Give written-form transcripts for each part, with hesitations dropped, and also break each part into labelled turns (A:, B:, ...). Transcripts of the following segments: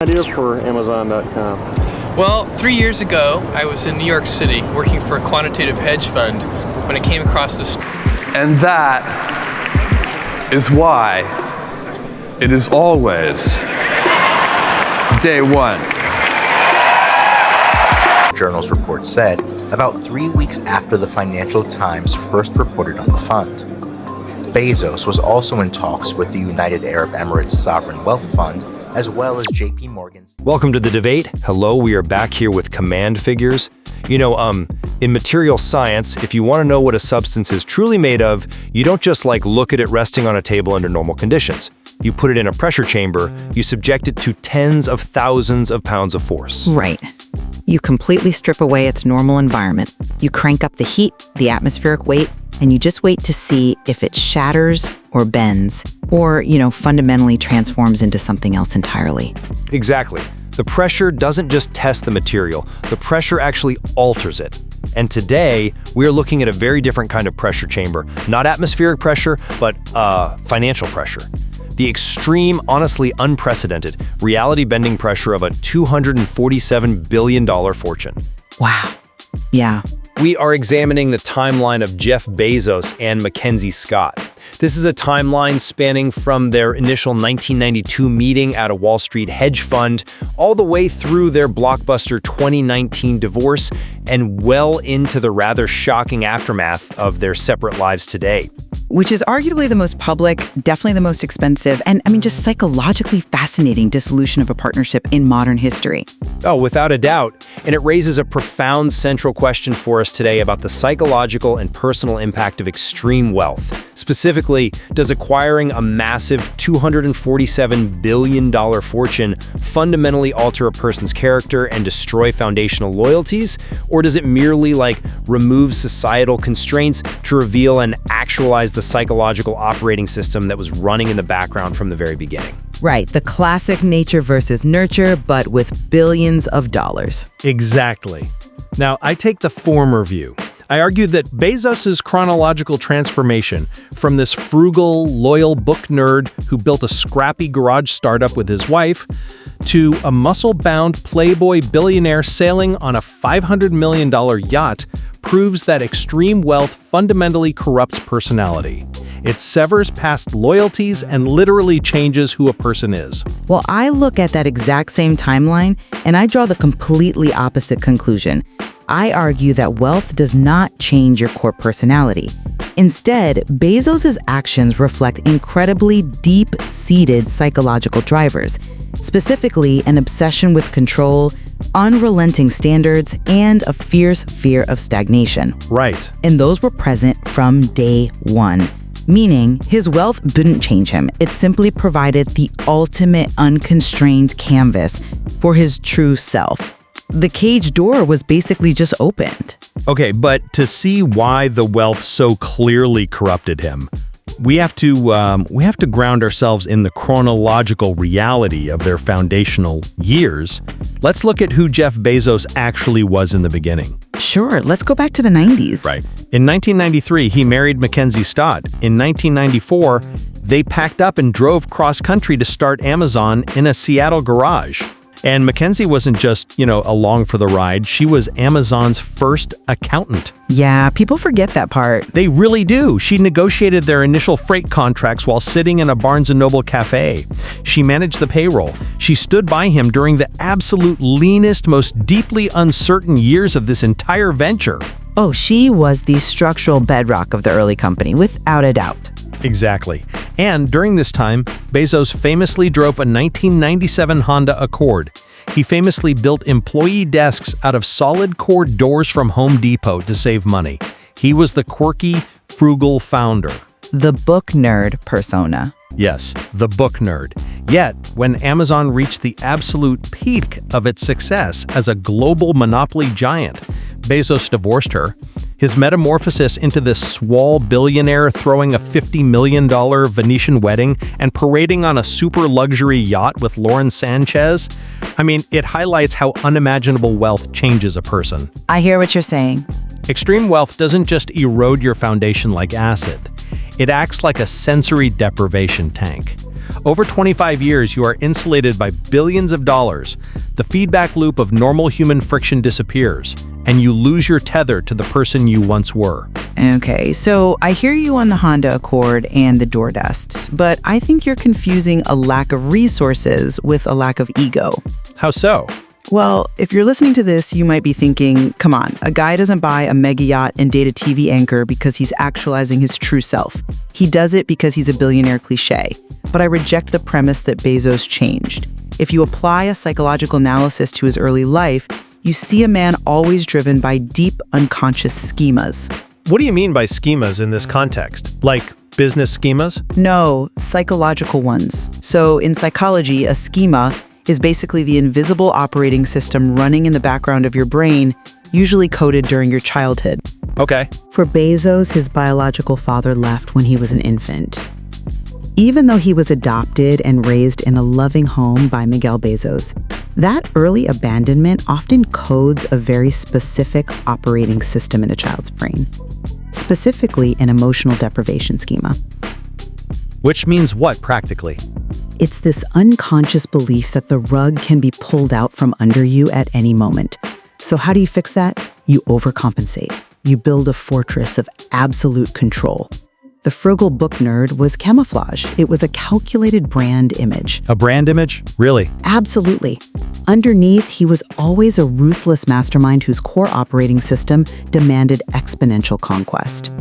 A: Idea for Amazon.com.
B: Well, 3 years ago, I was in New York City working for a quantitative hedge fund when I came across this.
C: And that is why it is always day one.
D: Journal's report said about 3 weeks after the Financial Times first reported on the fund. Bezos was also in talks with the United Arab Emirates Sovereign Wealth Fund, as well as JP Morgan's.
E: Welcome to the debate. Hello, we are back here with command figures. In material science, if you want to know what a substance is truly made of, you don't just look at it resting on a table under normal conditions. You put it in a pressure chamber, you subject it to tens of thousands of pounds of force.
F: Right. You completely strip away its normal environment. You crank up the heat, the atmospheric weight, and you just wait to see if it shatters or bends or, fundamentally transforms into something else entirely.
E: Exactly. The pressure doesn't just test the material, the pressure actually alters it. And today, we're looking at a very different kind of pressure chamber. Not atmospheric pressure, but financial pressure. The extreme, honestly unprecedented, reality-bending pressure of a $247 billion fortune.
F: Wow. Yeah.
E: We are examining the timeline of Jeff Bezos and Mackenzie Scott. This is a timeline spanning from their initial 1992 meeting at a Wall Street hedge fund all the way through their blockbuster 2019 divorce and well into the rather shocking aftermath of their separate lives today.
F: Which is arguably the most public, definitely the most expensive, and just psychologically fascinating dissolution of a partnership in modern history.
E: Oh, without a doubt. And it raises a profound central question for us today about the psychological and personal impact of extreme wealth. Specifically, does acquiring a massive $247 billion fortune fundamentally alter a person's character and destroy foundational loyalties? Or does it merely remove societal constraints to reveal and actualize the psychological operating system that was running in the background from the very beginning?
F: Right, the classic nature versus nurture, but with billions of dollars.
G: Exactly. Now, I take the former view. I argue that Bezos' chronological transformation from this frugal, loyal book nerd who built a scrappy garage startup with his wife to a muscle-bound playboy billionaire sailing on a $500 million yacht proves that extreme wealth fundamentally corrupts personality. It severs past loyalties and literally changes who a person is.
F: Well, I look at that exact same timeline and I draw the completely opposite conclusion. I argue that wealth does not change your core personality. Instead, Bezos' actions reflect incredibly deep-seated psychological drivers, specifically an obsession with control, unrelenting standards, and a fierce fear of stagnation.
G: Right.
F: And those were present from day one. Meaning, his wealth didn't change him. It simply provided the ultimate unconstrained canvas for his true self. The cage door was basically just opened.
G: Okay, but to see why the wealth so clearly corrupted him, we have to ground ourselves in the chronological reality of their foundational years. Let's look at who Jeff Bezos actually was in the beginning.
F: Sure, let's go back to the 90s.
G: Right. In 1993, he married Mackenzie Scott. In 1994, they packed up and drove cross-country to start Amazon in a Seattle garage. And Mackenzie wasn't just, along for the ride. She was Amazon's first accountant.
F: Yeah, people forget that part.
G: They really do. She negotiated their initial freight contracts while sitting in a Barnes & Noble cafe. She managed the payroll. She stood by him during the absolute leanest, most deeply uncertain years of this entire venture.
F: Oh, she was the structural bedrock of the early company, without a doubt.
G: Exactly. And during this time, Bezos famously drove a 1997 Honda Accord. He famously built employee desks out of solid core doors from Home Depot to save money. He was the quirky, frugal founder.
F: The book nerd persona.
G: Yes, the book nerd. Yet, when Amazon reached the absolute peak of its success as a global monopoly giant, Bezos divorced her. His metamorphosis into this swole billionaire throwing a $50 million Venetian wedding and parading on a super luxury yacht with Lauren Sanchez, it highlights how unimaginable wealth changes a person.
F: I hear what you're saying.
G: Extreme wealth doesn't just erode your foundation like acid. It acts like a sensory deprivation tank. Over 25 years, you are insulated by billions of dollars. The feedback loop of normal human friction disappears, and you lose your tether to the person you once were.
F: Okay, so I hear you on the Honda Accord and the door dust, but I think you're confusing a lack of resources with a lack of ego.
G: How so?
F: Well, if you're listening to this, you might be thinking, come on, a guy doesn't buy a mega yacht and date a TV anchor because he's actualizing his true self. He does it because he's a billionaire cliche. But I reject the premise that Bezos changed. If you apply a psychological analysis to his early life, you see a man always driven by deep unconscious schemas.
G: What do you mean by schemas in this context? Like business schemas?
F: No, psychological ones. So in psychology, a schema is basically the invisible operating system running in the background of your brain, usually coded during your childhood.
G: Okay.
F: For Bezos, his biological father left when he was an infant. Even though he was adopted and raised in a loving home by Miguel Bezos, that early abandonment often codes a very specific operating system in a child's brain, specifically an emotional deprivation schema.
G: Which means what practically?
F: It's this unconscious belief that the rug can be pulled out from under you at any moment. So how do you fix that? You overcompensate. You build a fortress of absolute control. The frugal book nerd was camouflage. It was a calculated brand image.
G: A brand image? Really?
F: Absolutely. Underneath, he was always a ruthless mastermind whose core operating system demanded exponential conquest.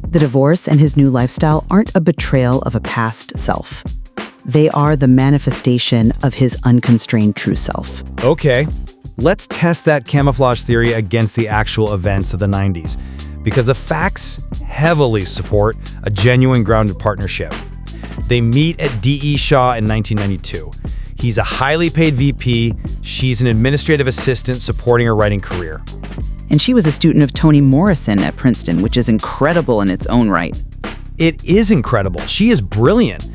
F: The divorce and his new lifestyle aren't a betrayal of a past self. They are the manifestation of his unconstrained true self.
E: Okay, let's test that camouflage theory against the actual events of the 90s, because the facts heavily support a genuine grounded partnership. They meet at D.E. Shaw in 1992. He's a highly paid VP, she's an administrative assistant supporting her writing career.
F: And she was a student of Toni Morrison at Princeton, which is incredible in its own right.
E: It is incredible. She is brilliant.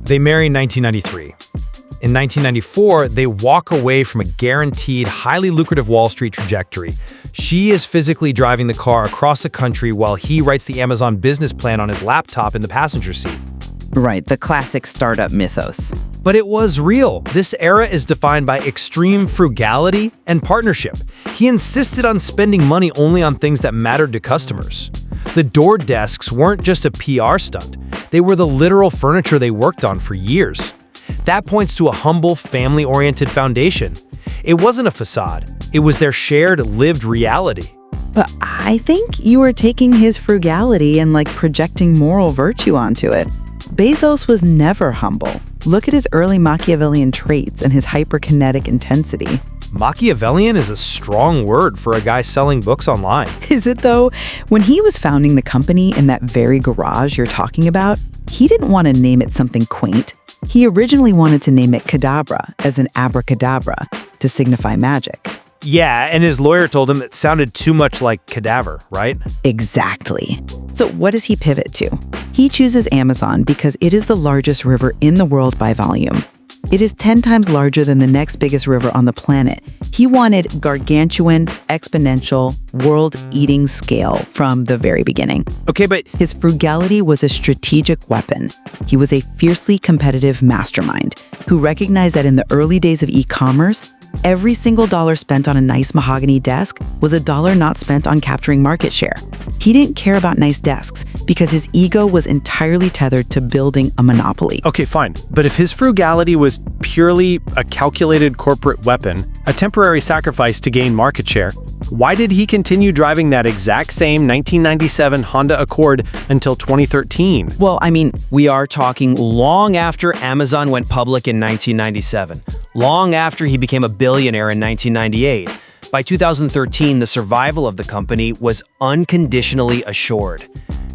E: They marry in 1993. In 1994, they walk away from a guaranteed, highly lucrative Wall Street trajectory. She is physically driving the car across the country while he writes the Amazon business plan on his laptop in the passenger seat.
F: Right, the classic startup mythos.
E: But it was real. This era is defined by extreme frugality and partnership. He insisted on spending money only on things that mattered to customers. The door desks weren't just a PR stunt. They were the literal furniture they worked on for years. That points to a humble, family-oriented foundation. It wasn't a facade. It was their shared, lived reality.
F: But I think you are taking his frugality and projecting moral virtue onto it. Bezos was never humble. Look at his early Machiavellian traits and his hyperkinetic intensity.
E: Machiavellian is a strong word for a guy selling books online.
F: Is it though? When he was founding the company in that very garage you're talking about, he didn't want to name it something quaint. He originally wanted to name it Cadabra, as in abracadabra, to signify magic.
E: Yeah, and his lawyer told him it sounded too much like cadaver, right?
F: Exactly. So what does he pivot to? He chooses Amazon because it is the largest river in the world by volume. It is 10 times larger than the next biggest river on the planet. He wanted gargantuan, exponential, world-eating scale from the very beginning.
E: Okay, but
F: His frugality was a strategic weapon. He was a fiercely competitive mastermind who recognized that in the early days of e-commerce, every single dollar spent on a nice mahogany desk was a dollar not spent on capturing market share. He didn't care about nice desks because his ego was entirely tethered to building a monopoly.
G: Okay, fine. But if his frugality was purely a calculated corporate weapon, a temporary sacrifice to gain market share, why did he continue driving that exact same 1997 Honda Accord until 2013?
E: well, we are talking long after Amazon went public in 1997, long after he became a billionaire in 1998. By 2013, the survival of the company was unconditionally assured.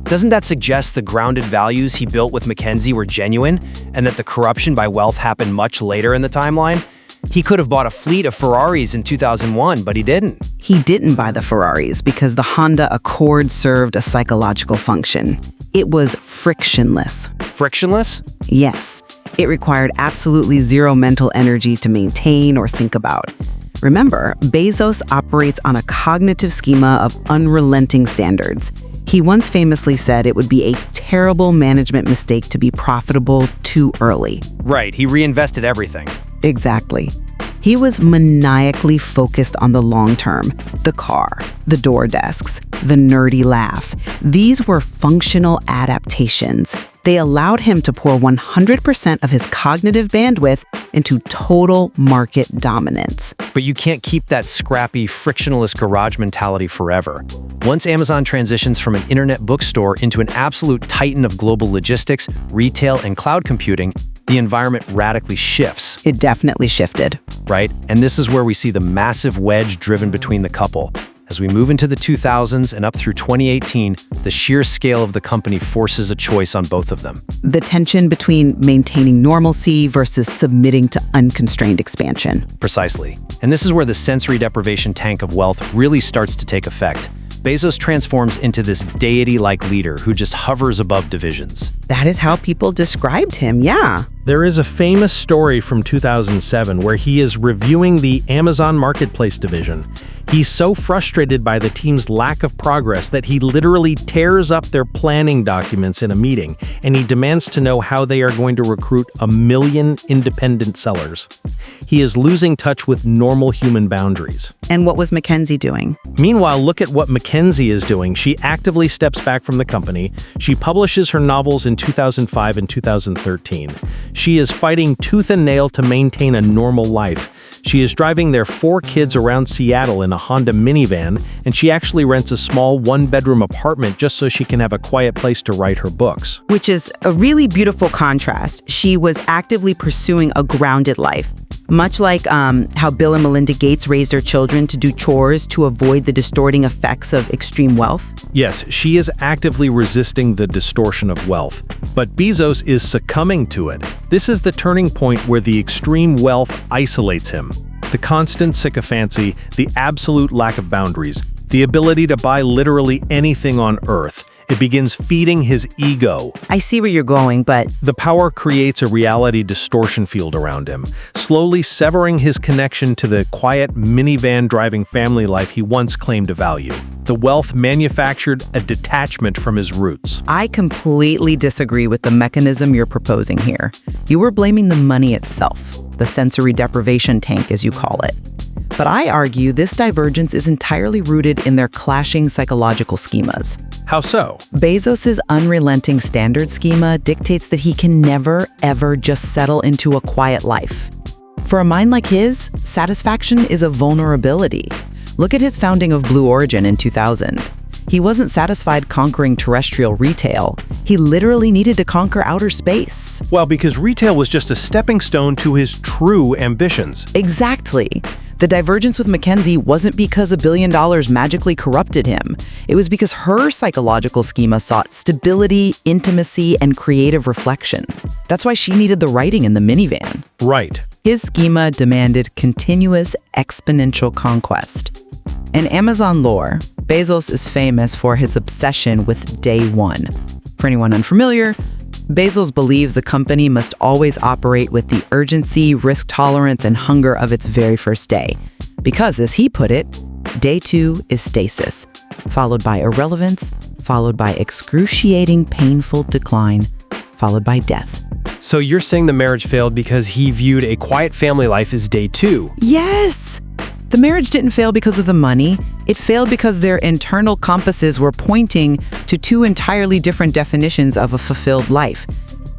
E: Doesn't that suggest the grounded values he built with McKinsey were genuine, and that the corruption by wealth happened much later in the timeline? He could have bought a fleet of Ferraris in 2001, but he didn't.
F: He didn't buy the Ferraris because the Honda Accord served a psychological function. It was frictionless.
E: Frictionless?
F: Yes, it required absolutely zero mental energy to maintain or think about. Remember, Bezos operates on a cognitive schema of unrelenting standards. He once famously said it would be a terrible management mistake to be profitable too early.
E: Right, he reinvested everything.
F: Exactly. He was maniacally focused on the long term, the car, the door desks, the nerdy laugh. These were functional adaptations. They allowed him to pour 100% of his cognitive bandwidth into total market dominance.
E: But you can't keep that scrappy, frictionless garage mentality forever. Once Amazon transitions from an internet bookstore into an absolute titan of global logistics, retail, and cloud computing, the environment radically shifts.
F: It definitely shifted.
E: Right? And this is where we see the massive wedge driven between the couple. As we move into the 2000s and up through 2018, the sheer scale of the company forces a choice on both of them.
F: The tension between maintaining normalcy versus submitting to unconstrained expansion.
E: Precisely. And this is where the sensory deprivation tank of wealth really starts to take effect. Bezos transforms into this deity-like leader who just hovers above divisions.
F: That is how people described him, yeah.
G: There is a famous story from 2007 where he is reviewing the Amazon Marketplace division. He's so frustrated by the team's lack of progress that he literally tears up their planning documents in a meeting, and he demands to know how they are going to recruit 1 million independent sellers. He is losing touch with normal human boundaries.
F: And what was Mackenzie doing?
G: Meanwhile, look at what Mackenzie is doing. She actively steps back from the company. She publishes her novels in 2005 and 2013. She is fighting tooth and nail to maintain a normal life. She is driving their 4 kids around Seattle in a Honda minivan, and she actually rents a small 1-bedroom apartment just so she can have a quiet place to write her books.
F: Which is a really beautiful contrast. She was actively pursuing a grounded life. Much like how Bill and Melinda Gates raised their children to do chores to avoid the distorting effects of extreme wealth.
G: Yes, she is actively resisting the distortion of wealth, but Bezos is succumbing to it. This is the turning point where the extreme wealth isolates him. The constant sycophancy, the absolute lack of boundaries, the ability to buy literally anything on earth. It begins feeding his ego.
F: I see where you're going, but
G: The power creates a reality distortion field around him, slowly severing his connection to the quiet minivan-driving family life he once claimed to value. The wealth manufactured a detachment from his roots.
F: I completely disagree with the mechanism you're proposing here. You were blaming the money itself, the sensory deprivation tank, as you call it. But I argue this divergence is entirely rooted in their clashing psychological schemas.
G: How so?
F: Bezos' unrelenting standard schema dictates that he can never, ever just settle into a quiet life. For a mind like his, satisfaction is a vulnerability. Look at his founding of Blue Origin in 2000. He wasn't satisfied conquering terrestrial retail. He literally needed to conquer outer space.
G: Well, because retail was just a stepping stone to his true ambitions.
F: Exactly. The divergence with Mackenzie wasn't because $1 billion magically corrupted him. It was because her psychological schema sought stability, intimacy, and creative reflection. That's why she needed the writing in the minivan.
G: Right.
F: His schema demanded continuous exponential conquest. In Amazon lore, Bezos is famous for his obsession with day one. For anyone unfamiliar, Bezos believes the company must always operate with the urgency, risk tolerance, and hunger of its very first day. Because, as he put it, day 2 is stasis, followed by irrelevance, followed by excruciating, painful decline, followed by death.
E: So you're saying the marriage failed because he viewed a quiet family life as day 2?
F: Yes! The marriage didn't fail because of the money. It failed because their internal compasses were pointing to 2 entirely different definitions of a fulfilled life.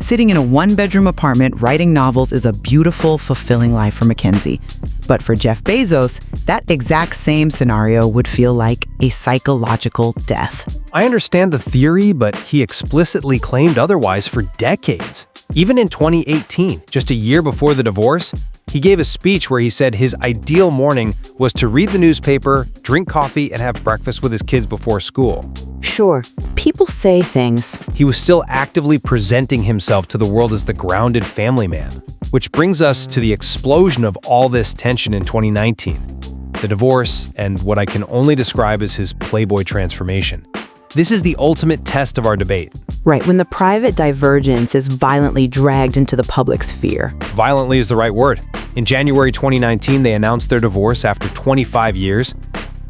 F: Sitting in a 1-bedroom apartment writing novels is a beautiful, fulfilling life for Mackenzie. But for Jeff Bezos, that exact same scenario would feel like a psychological death.
E: I understand the theory, but he explicitly claimed otherwise for decades. Even in 2018, just a year before the divorce, he gave a speech where he said his ideal morning was to read the newspaper, drink coffee, and have breakfast with his kids before school.
F: Sure, people say things.
E: He was still actively presenting himself to the world as the grounded family man. Which brings us to the explosion of all this tension in 2019. The divorce, and what I can only describe as his Playboy transformation. This is the ultimate test of our debate.
F: Right, when the private divergence is violently dragged into the public sphere.
E: Violently is the right word. In January 2019, they announced their divorce after 25 years.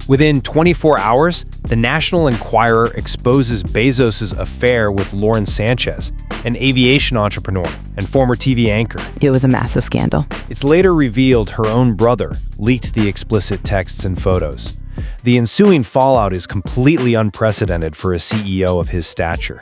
E: Within 24 hours, the National Enquirer exposes Bezos' affair with Lauren Sanchez, an aviation entrepreneur and former TV anchor.
F: It was a massive scandal.
E: It's later revealed her own brother leaked the explicit texts and photos. The ensuing fallout is completely unprecedented for a CEO of his stature.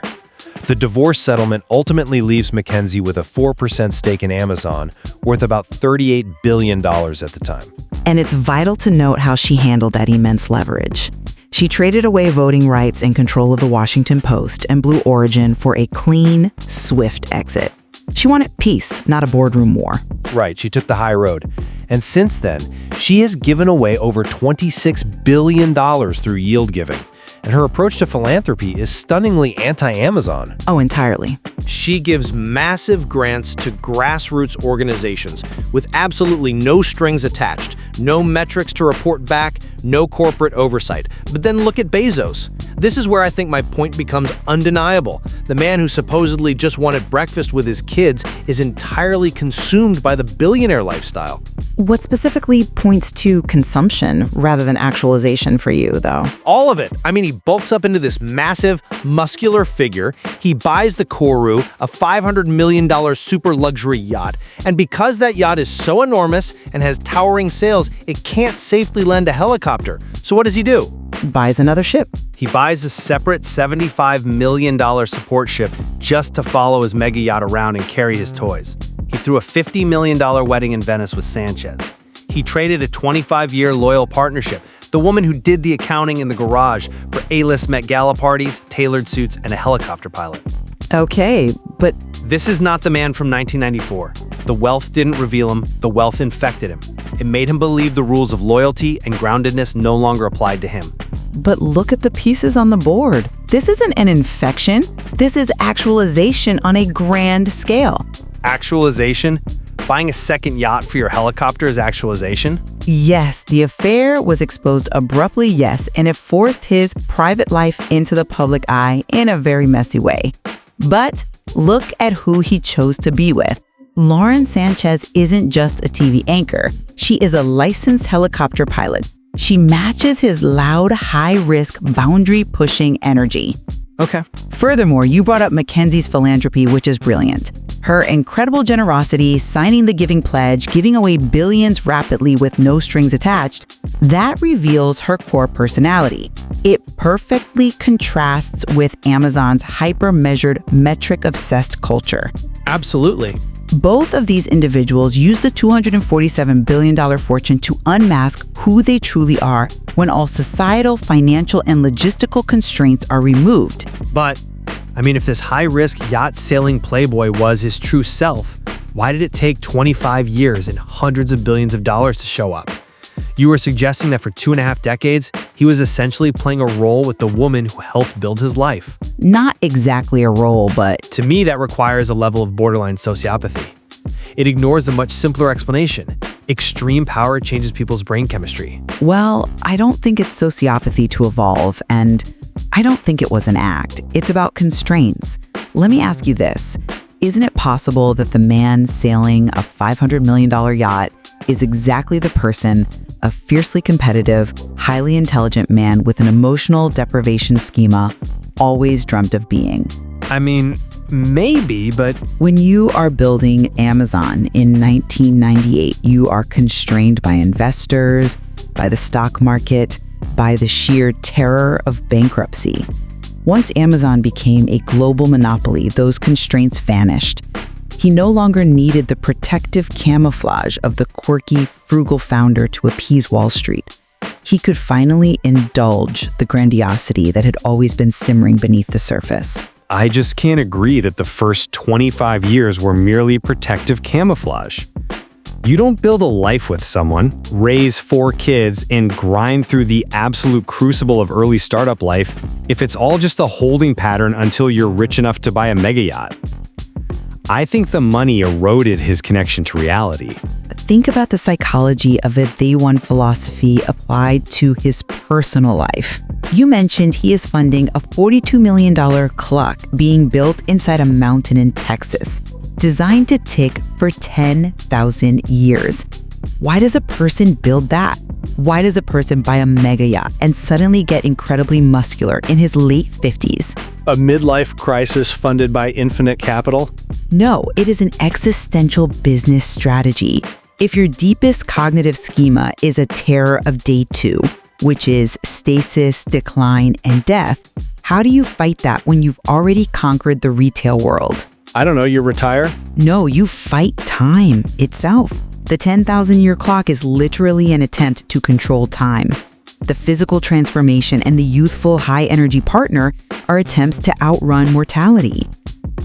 E: The divorce settlement ultimately leaves Mackenzie with a 4% stake in Amazon, worth about $38 billion at the time.
F: And it's vital to note how she handled that immense leverage. She traded away voting rights and control of the Washington Post and Blue Origin for a clean, swift exit. She wanted peace, not a boardroom war.
E: Right, she took the high road. And since then, she has given away over $26 billion through yield giving. And her approach to philanthropy is stunningly anti-Amazon.
F: Oh, entirely.
G: She gives massive grants to grassroots organizations with absolutely no strings attached, no metrics to report back, no corporate oversight. But then look at Bezos. This is where I think my point becomes undeniable. The man who supposedly just wanted breakfast with his kids is entirely consumed by the billionaire lifestyle.
F: What specifically points to consumption rather than actualization for you, though?
G: All of it. I mean, he bulks up into this massive, muscular figure. He buys the Koru, a $500 million super luxury yacht. And because that yacht is so enormous and has towering sails, it can't safely lend a helicopter. So what does he do?
F: Buys another ship.
G: He buys a separate $75 million support ship just to follow his mega yacht around and carry his toys. He threw a $50 million wedding in Venice with Sanchez. He traded a 25-year loyal partnership, the woman who did the accounting in the garage, for A-list Met Gala parties, tailored suits, and a helicopter pilot.
F: Okay, but
G: This is not the man from 1994. The wealth didn't reveal him, the wealth infected him. It made him believe the rules of loyalty and groundedness no longer applied to him.
F: look at the pieces on the board. This isn't an infection. This is actualization on a grand scale.
G: Actualization? Buying a second yacht for your helicopter is actualization?
F: Yes, the affair was exposed abruptly, yes, and it forced his private life into the public eye in a very messy way. But look at who he chose to be with. Lauren Sanchez isn't just a TV anchor. She is a licensed helicopter pilot. She matches his loud, high-risk, boundary-pushing energy.
G: Okay.
F: Furthermore, you brought up Mackenzie's philanthropy, which is brilliant. Her incredible generosity, signing the giving pledge, giving away billions rapidly with no strings attached, that reveals her core personality. It perfectly contrasts with Amazon's hyper-measured, metric-obsessed culture.
G: Absolutely.
F: Both of these individuals use the $247 billion fortune to unmask who they truly are when all societal, financial, and logistical constraints are removed.
G: But, I mean, if this high-risk yacht-sailing playboy was his true self, why did it take 25 years and hundreds of billions of dollars to show up? You were suggesting that for 2.5 decades, he was essentially playing a role with the woman who helped build his life.
F: Not exactly a role, but
G: To me, that requires a level of borderline sociopathy. It ignores the much simpler explanation. Extreme power changes people's brain chemistry.
F: well, I don't think it's sociopathy to evolve, and I don't think it was an act. It's about constraints. Let me ask you this. Isn't it possible that the man sailing a $500 million yacht is exactly the person, a fiercely competitive, highly intelligent man with an emotional deprivation schema, always dreamt of being?
G: I mean, maybe, but
F: When you are building Amazon in 1998, you are constrained by investors, by the stock market, by the sheer terror of bankruptcy. Once Amazon became a global monopoly, those constraints vanished. He no longer needed the protective camouflage of the quirky, frugal founder to appease Wall Street. He could finally indulge the grandiosity that had always been simmering beneath the surface.
E: I just can't agree that the first 25 years were merely protective camouflage. You don't build a life with someone, raise 4 kids, and grind through the absolute crucible of early startup life if it's all just a holding pattern until you're rich enough to buy a mega yacht. I think the money eroded his connection to reality.
F: Think about the psychology of a day one philosophy applied to his personal life. You mentioned he is funding a $42 million clock being built inside a mountain in Texas, designed to tick for 10,000 years. Why does a person build that? Why does a person buy a mega yacht and suddenly get incredibly muscular in his late 50s?
G: A midlife crisis funded by infinite capital?
F: No, it is an existential business strategy. If your deepest cognitive schema is a terror of day 2, which is stasis, decline, and death, how do you fight that when you've already conquered the retail world?
G: I don't know, you retire?
F: No, you fight time itself. The 10,000-year clock is literally an attempt to control time. The physical transformation and the youthful high-energy partner are attempts to outrun mortality.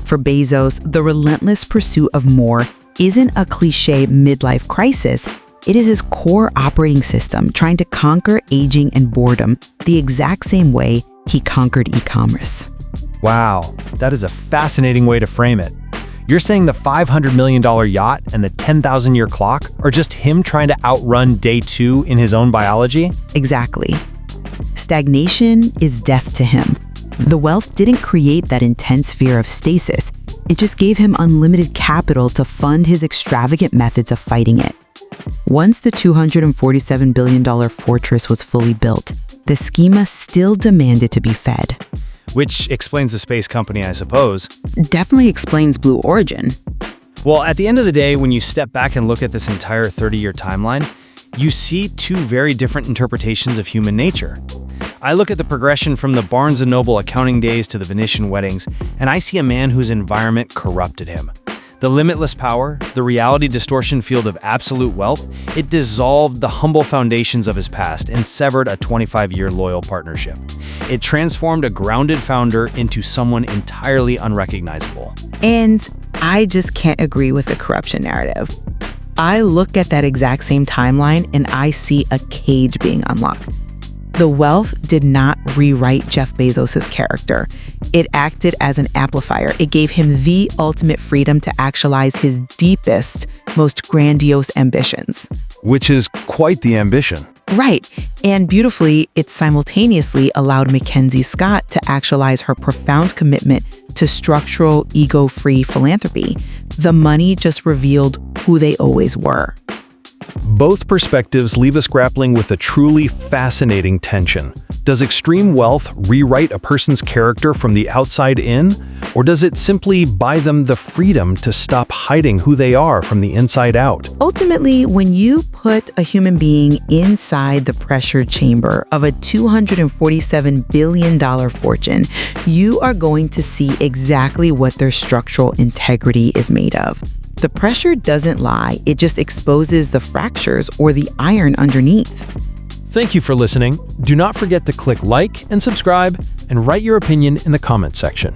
F: For Bezos, the relentless pursuit of more isn't a cliché midlife crisis. It is his core operating system trying to conquer aging and boredom the exact same way he conquered e-commerce.
E: Wow, that is a fascinating way to frame it. You're saying the $500 million yacht and the 10,000-year clock are just him trying to outrun day 2 in his own biology?
F: Exactly. Stagnation is death to him. The wealth didn't create that intense fear of stasis. It just gave him unlimited capital to fund his extravagant methods of fighting it. Once the $247 billion fortress was fully built, the schema still demanded to be fed.
E: Which explains the space company, I suppose.
F: Definitely explains Blue Origin.
E: Well, at the end of the day, when you step back and look at this entire 30-year timeline, you see two very different interpretations of human nature. I look at the progression from the Barnes & Noble accounting days to the Venetian weddings, and I see a man whose environment corrupted him. The limitless power, the reality distortion field of absolute wealth, it dissolved the humble foundations of his past and severed a 25-year loyal partnership. It transformed a grounded founder into someone entirely unrecognizable.
F: And I just can't agree with the corruption narrative. I look at that exact same timeline and I see a cage being unlocked. The wealth did not rewrite Jeff Bezos' character. It acted as an amplifier. It gave him the ultimate freedom to actualize his deepest, most grandiose ambitions.
G: Which is quite the ambition.
F: Right. And beautifully, it simultaneously allowed Mackenzie Scott to actualize her profound commitment to structural, ego-free philanthropy. The money just revealed who they always were.
G: Both perspectives leave us grappling with a truly fascinating tension. Does extreme wealth rewrite a person's character from the outside in, or does it simply buy them the freedom to stop hiding who they are from the inside out?
F: Ultimately, when you put a human being inside the pressure chamber of a $247 billion fortune, you are going to see exactly what their structural integrity is made of. The pressure doesn't lie, it just exposes the fractures or the iron underneath.
G: Thank you for listening. Do not forget to click like and subscribe and write your opinion in the comments section.